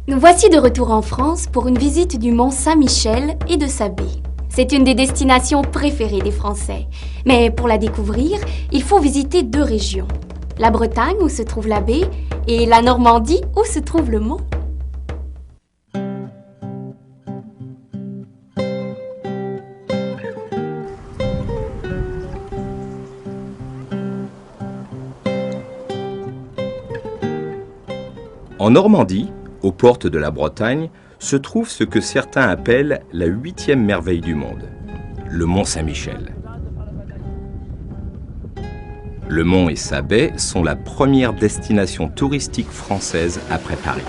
Nous voici de retour en France pour une visite du mont Saint-Michel et de sa baie. C'est une des destinations préférées des Français. Mais pour la découvrir, il faut visiter 2 régions. La Bretagne, où se trouve la baie, et la Normandie, où se trouve le mont. En Normandie, aux portes de la Bretagne, se trouve ce que certains appellent la 8e merveille du monde, le mont Saint-Michel. Le mont et sa baie sont la première destination touristique française après Paris.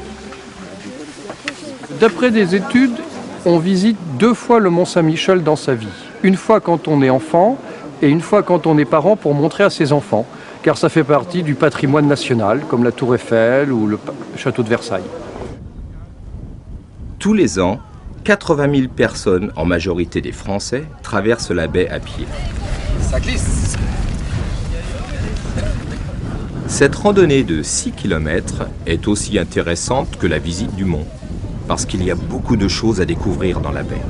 D'après des études, on visite 2 fois le mont Saint-Michel dans sa vie. Une fois quand on est enfant et une fois quand on est parent pour montrer à ses enfants, car ça fait partie du patrimoine national, comme la Tour Eiffel ou le château de Versailles. Tous les ans, 80 000 personnes, en majorité des Français, traversent la baie à pied. Ça glisse. Cette randonnée de 6 km est aussi intéressante que la visite du mont, parce qu'il y a beaucoup de choses à découvrir dans la baie.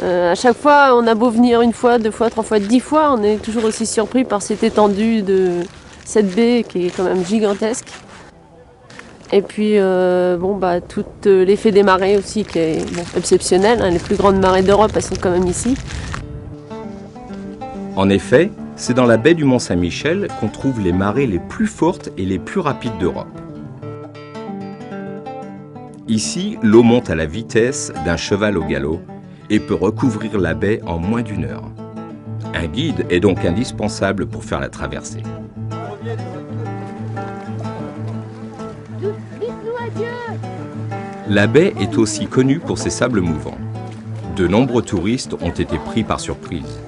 À chaque fois, on a beau venir 1 fois, 2 fois, 3 fois, 10 fois, on est toujours aussi surpris par cette étendue de cette baie qui est quand même gigantesque. Et puis, tout l'effet des marées aussi qui est exceptionnel. Les plus grandes marées d'Europe, elles sont quand même ici. En effet, c'est dans la baie du Mont-Saint-Michel qu'on trouve les marées les plus fortes et les plus rapides d'Europe. Ici, l'eau monte à la vitesse d'un cheval au galop et peut recouvrir la baie en moins d'1 heure. Un guide est donc indispensable pour faire la traversée. La baie est aussi connue pour ses sables mouvants. De nombreux touristes ont été pris par surprise.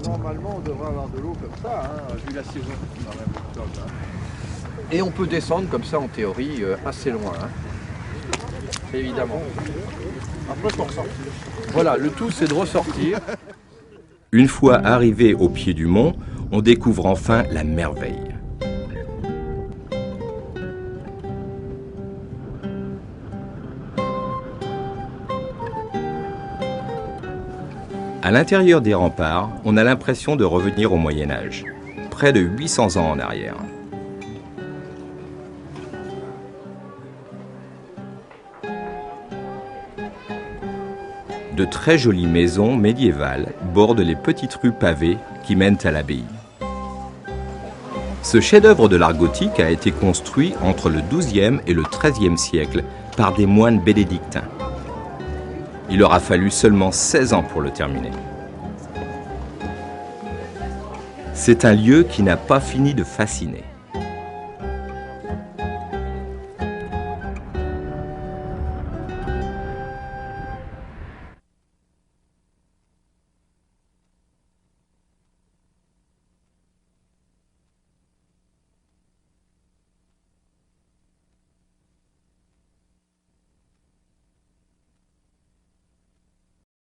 Normalement, on devrait avoir de l'eau comme ça, vu la saison. Et on peut descendre comme ça, en théorie, assez loin. Évidemment. Après, pour ressortir. Voilà, le tout, c'est de ressortir. Une fois arrivé au pied du mont, on découvre enfin la merveille. À l'intérieur des remparts, on a l'impression de revenir au Moyen Âge, près de 800 ans en arrière. De très jolies maisons médiévales bordent les petites rues pavées qui mènent à l'abbaye. Ce chef-d'œuvre de l'art gothique a été construit entre le XIIe et le XIIIe siècle par des moines bénédictins. Il aura fallu seulement 16 ans pour le terminer. C'est un lieu qui n'a pas fini de fasciner.